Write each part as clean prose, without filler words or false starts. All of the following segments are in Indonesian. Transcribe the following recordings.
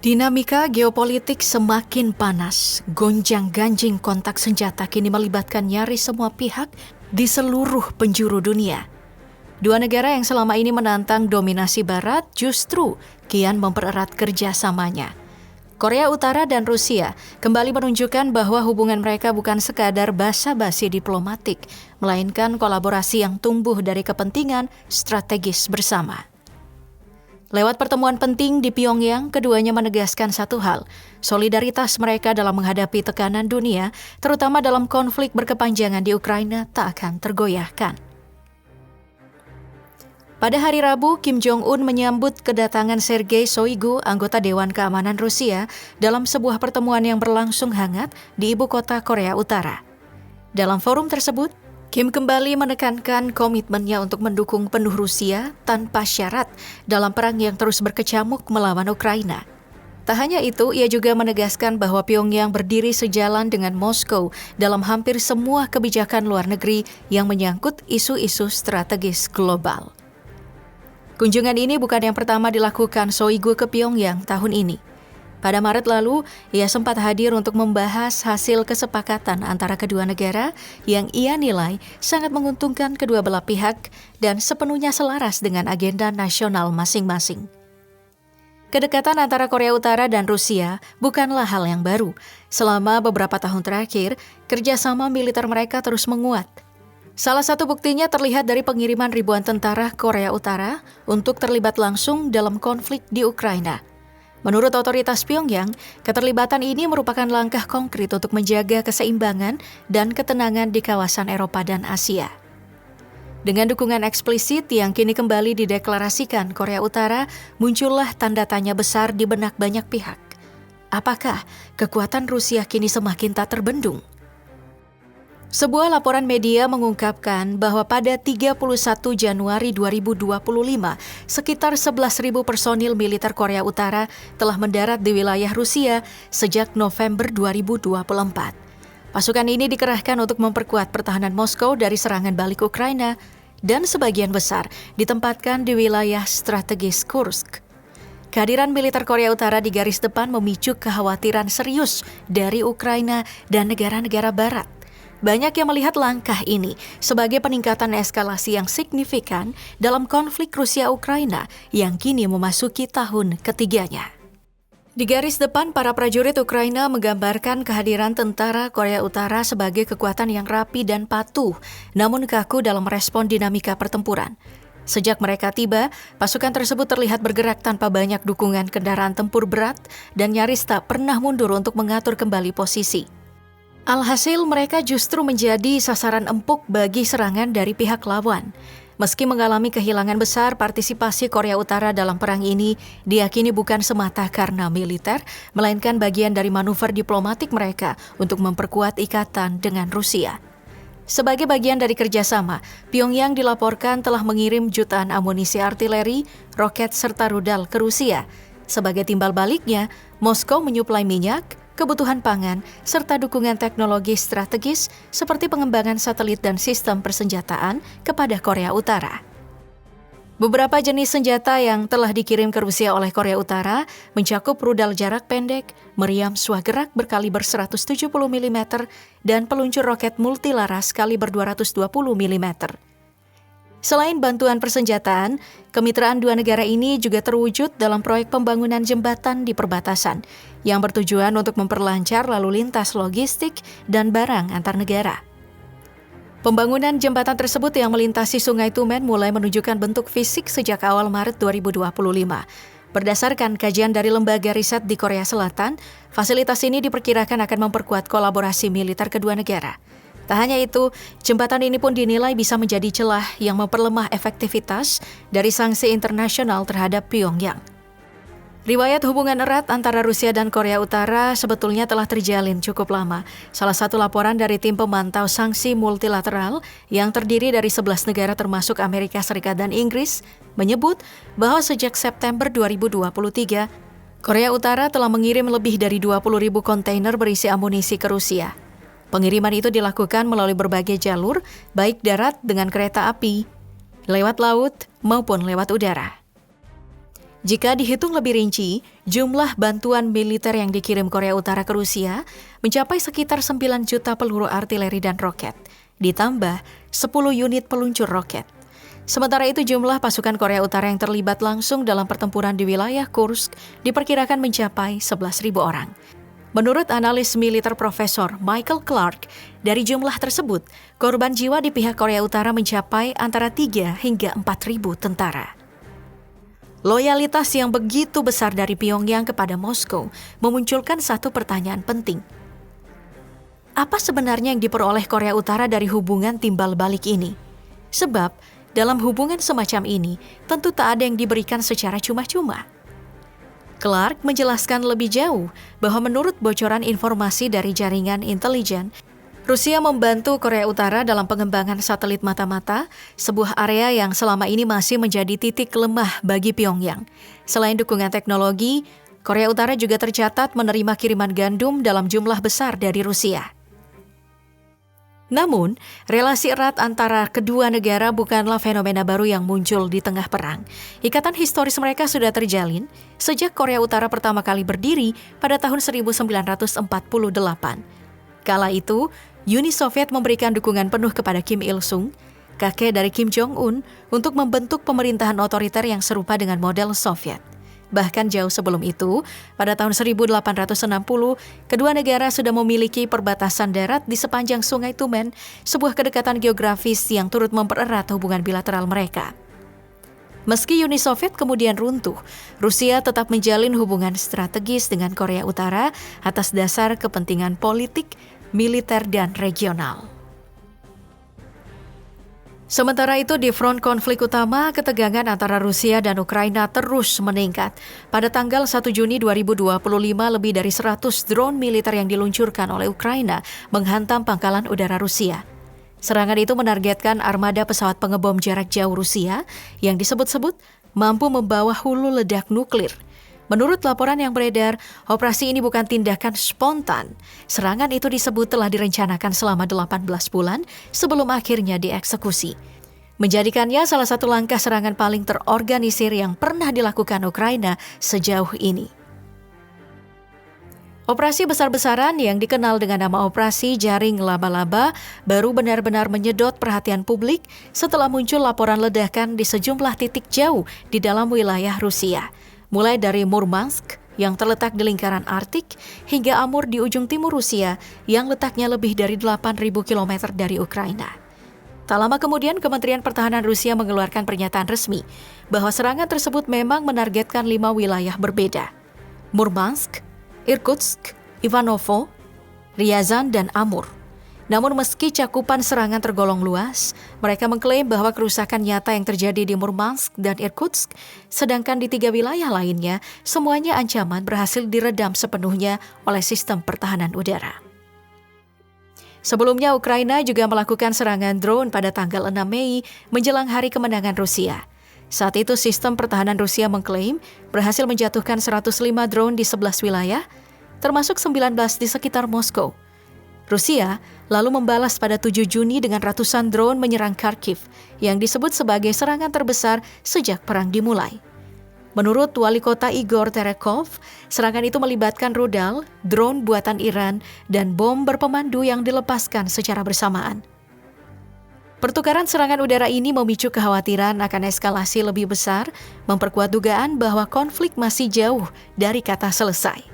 Dinamika geopolitik semakin panas. Gonjang-ganjing kontak senjata kini melibatkan nyaris semua pihak di seluruh penjuru dunia. Dua negara yang selama ini menantang dominasi Barat justru kian mempererat kerjasamanya. Korea Utara dan Rusia kembali menunjukkan bahwa hubungan mereka bukan sekadar basa-basi diplomatik, melainkan kolaborasi yang tumbuh dari kepentingan strategis bersama. Lewat pertemuan penting di Pyongyang, keduanya menegaskan satu hal, solidaritas mereka dalam menghadapi tekanan dunia, terutama dalam konflik berkepanjangan di Ukraina, tak akan tergoyahkan. Pada hari Rabu, Kim Jong-un menyambut kedatangan Sergei Shoigu, anggota Dewan Keamanan Rusia, dalam sebuah pertemuan yang berlangsung hangat di ibu kota Korea Utara. Dalam forum tersebut, Kim kembali menekankan komitmennya untuk mendukung penuh Rusia tanpa syarat dalam perang yang terus berkecamuk melawan Ukraina. Tak hanya itu, ia juga menegaskan bahwa Pyongyang berdiri sejalan dengan Moskow dalam hampir semua kebijakan luar negeri yang menyangkut isu-isu strategis global. Kunjungan ini bukan yang pertama dilakukan Shoigu ke Pyongyang tahun ini. Pada Maret lalu, ia sempat hadir untuk membahas hasil kesepakatan antara kedua negara yang ia nilai sangat menguntungkan kedua belah pihak dan sepenuhnya selaras dengan agenda nasional masing-masing. Kedekatan antara Korea Utara dan Rusia bukanlah hal yang baru. Selama beberapa tahun terakhir, kerjasama militer mereka terus menguat. Salah satu buktinya terlihat dari pengiriman ribuan tentara Korea Utara untuk terlibat langsung dalam konflik di Ukraina. Menurut otoritas Pyongyang, keterlibatan ini merupakan langkah konkret untuk menjaga keseimbangan dan ketenangan di kawasan Eropa dan Asia. Dengan dukungan eksplisit yang kini kembali dideklarasikan Korea Utara, muncullah tanda tanya besar di benak banyak pihak. Apakah kekuatan Rusia kini semakin tak terbendung? Sebuah laporan media mengungkapkan bahwa pada 31 Januari 2025, sekitar 11.000 personil militer Korea Utara telah mendarat di wilayah Rusia sejak November 2024. Pasukan ini dikerahkan untuk memperkuat pertahanan Moskow dari serangan balik Ukraina dan sebagian besar ditempatkan di wilayah strategis Kursk. Kehadiran militer Korea Utara di garis depan memicu kekhawatiran serius dari Ukraina dan negara-negara Barat. Banyak yang melihat langkah ini sebagai peningkatan eskalasi yang signifikan dalam konflik Rusia-Ukraina yang kini memasuki tahun ketiganya. Di garis depan, para prajurit Ukraina menggambarkan kehadiran tentara Korea Utara sebagai kekuatan yang rapi dan patuh, namun kaku dalam merespon dinamika pertempuran. Sejak mereka tiba, pasukan tersebut terlihat bergerak tanpa banyak dukungan kendaraan tempur berat dan nyaris tak pernah mundur untuk mengatur kembali posisi. Alhasil mereka justru menjadi sasaran empuk bagi serangan dari pihak lawan. Meski mengalami kehilangan besar, partisipasi Korea Utara dalam perang ini diyakini bukan semata karena militer, melainkan bagian dari manuver diplomatik mereka untuk memperkuat ikatan dengan Rusia. Sebagai bagian dari kerjasama, Pyongyang dilaporkan telah mengirim jutaan amunisi artileri, roket serta rudal ke Rusia. Sebagai timbal baliknya, Moskow menyuplai minyak, kebutuhan pangan, serta dukungan teknologi strategis seperti pengembangan satelit dan sistem persenjataan kepada Korea Utara. Beberapa jenis senjata yang telah dikirim ke Rusia oleh Korea Utara mencakup rudal jarak pendek, meriam swagerak berkaliber 170 mm, dan peluncur roket multilaras kaliber 220 mm. Selain bantuan persenjataan, kemitraan dua negara ini juga terwujud dalam proyek pembangunan jembatan di perbatasan yang bertujuan untuk memperlancar lalu lintas logistik dan barang antar negara. Pembangunan jembatan tersebut yang melintasi Sungai Tumen mulai menunjukkan bentuk fisik sejak awal Maret 2025. Berdasarkan kajian dari lembaga riset di Korea Selatan, fasilitas ini diperkirakan akan memperkuat kolaborasi militer kedua negara. Tak hanya itu, jembatan ini pun dinilai bisa menjadi celah yang memperlemah efektivitas dari sanksi internasional terhadap Pyongyang. Riwayat hubungan erat antara Rusia dan Korea Utara sebetulnya telah terjalin cukup lama. Salah satu laporan dari tim pemantau sanksi multilateral yang terdiri dari 11 negara termasuk Amerika Serikat dan Inggris menyebut bahwa sejak September 2023, Korea Utara telah mengirim lebih dari 20.000 kontainer berisi amunisi ke Rusia. Pengiriman itu dilakukan melalui berbagai jalur, baik darat dengan kereta api, lewat laut maupun lewat udara. Jika dihitung lebih rinci, jumlah bantuan militer yang dikirim Korea Utara ke Rusia mencapai sekitar 9 juta peluru artileri dan roket, ditambah 10 unit peluncur roket. Sementara itu jumlah pasukan Korea Utara yang terlibat langsung dalam pertempuran di wilayah Kursk diperkirakan mencapai 11.000 orang. Menurut analis militer Profesor Michael Clark, dari jumlah tersebut, korban jiwa di pihak Korea Utara mencapai antara 3 hingga 4.000 tentara. Loyalitas yang begitu besar dari Pyongyang kepada Moskow memunculkan satu pertanyaan penting. Apa sebenarnya yang diperoleh Korea Utara dari hubungan timbal balik ini? Sebab, dalam hubungan semacam ini, tentu tak ada yang diberikan secara cuma-cuma. Clark menjelaskan lebih jauh bahwa menurut bocoran informasi dari jaringan intelijen, Rusia membantu Korea Utara dalam pengembangan satelit mata-mata, sebuah area yang selama ini masih menjadi titik lemah bagi Pyongyang. Selain dukungan teknologi, Korea Utara juga tercatat menerima kiriman gandum dalam jumlah besar dari Rusia. Namun, relasi erat antara kedua negara bukanlah fenomena baru yang muncul di tengah perang. Ikatan historis mereka sudah terjalin sejak Korea Utara pertama kali berdiri pada tahun 1948. Kala itu, Uni Soviet memberikan dukungan penuh kepada Kim Il-sung, kakek dari Kim Jong-un, untuk membentuk pemerintahan otoriter yang serupa dengan model Soviet. Bahkan jauh sebelum itu, pada tahun 1860, kedua negara sudah memiliki perbatasan darat di sepanjang Sungai Tumen, sebuah kedekatan geografis yang turut mempererat hubungan bilateral mereka. Meski Uni Soviet kemudian runtuh, Rusia tetap menjalin hubungan strategis dengan Korea Utara atas dasar kepentingan politik, militer, dan regional. Sementara itu, di front konflik utama, ketegangan antara Rusia dan Ukraina terus meningkat. Pada tanggal 1 Juni 2025, lebih dari 100 drone militer yang diluncurkan oleh Ukraina menghantam pangkalan udara Rusia. Serangan itu menargetkan armada pesawat pengebom jarak jauh Rusia yang disebut-sebut mampu membawa hulu ledak nuklir. Menurut laporan yang beredar, operasi ini bukan tindakan spontan. Serangan itu disebut telah direncanakan selama 18 bulan sebelum akhirnya dieksekusi. Menjadikannya salah satu langkah serangan paling terorganisir yang pernah dilakukan Ukraina sejauh ini. Operasi besar-besaran yang dikenal dengan nama Operasi Jaring Laba-Laba baru benar-benar menyedot perhatian publik setelah muncul laporan ledakan di sejumlah titik jauh di dalam wilayah Rusia. Mulai dari Murmansk yang terletak di lingkaran Arktik hingga Amur di ujung timur Rusia yang letaknya lebih dari 8.000 km dari Ukraina. Tak lama kemudian Kementerian Pertahanan Rusia mengeluarkan pernyataan resmi bahwa serangan tersebut memang menargetkan 5 wilayah berbeda: Murmansk, Irkutsk, Ivanovo, Ryazan, dan Amur. Namun meski cakupan serangan tergolong luas, mereka mengklaim bahwa kerusakan nyata yang terjadi di Murmansk dan Irkutsk, sedangkan di 3 wilayah lainnya, semuanya ancaman berhasil diredam sepenuhnya oleh sistem pertahanan udara. Sebelumnya, Ukraina juga melakukan serangan drone pada tanggal 6 Mei menjelang hari kemenangan Rusia. Saat itu, sistem pertahanan Rusia mengklaim berhasil menjatuhkan 105 drone di 11 wilayah, termasuk 19 di sekitar Moskow. Rusia lalu membalas pada 7 Juni dengan ratusan drone menyerang Kharkiv yang disebut sebagai serangan terbesar sejak perang dimulai. Menurut wali kota Igor Terekov, serangan itu melibatkan rudal, drone buatan Iran, dan bom berpemandu yang dilepaskan secara bersamaan. Pertukaran serangan udara ini memicu kekhawatiran akan eskalasi lebih besar, memperkuat dugaan bahwa konflik masih jauh dari kata selesai.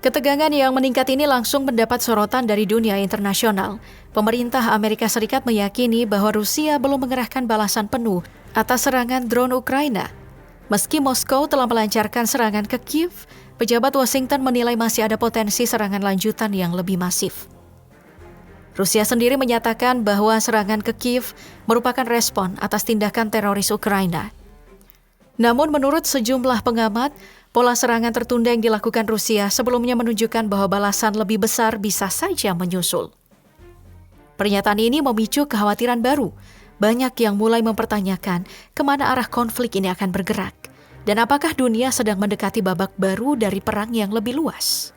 Ketegangan yang meningkat ini langsung mendapat sorotan dari dunia internasional. Pemerintah Amerika Serikat meyakini bahwa Rusia belum mengerahkan balasan penuh atas serangan drone Ukraina. Meski Moskow telah melancarkan serangan ke Kiev, pejabat Washington menilai masih ada potensi serangan lanjutan yang lebih masif. Rusia sendiri menyatakan bahwa serangan ke Kiev merupakan respon atas tindakan teroris Ukraina. Namun menurut sejumlah pengamat, pola serangan tertunda yang dilakukan Rusia sebelumnya menunjukkan bahwa balasan lebih besar bisa saja menyusul. Pernyataan ini memicu kekhawatiran baru. Banyak yang mulai mempertanyakan kemana arah konflik ini akan bergerak, dan apakah dunia sedang mendekati babak baru dari perang yang lebih luas.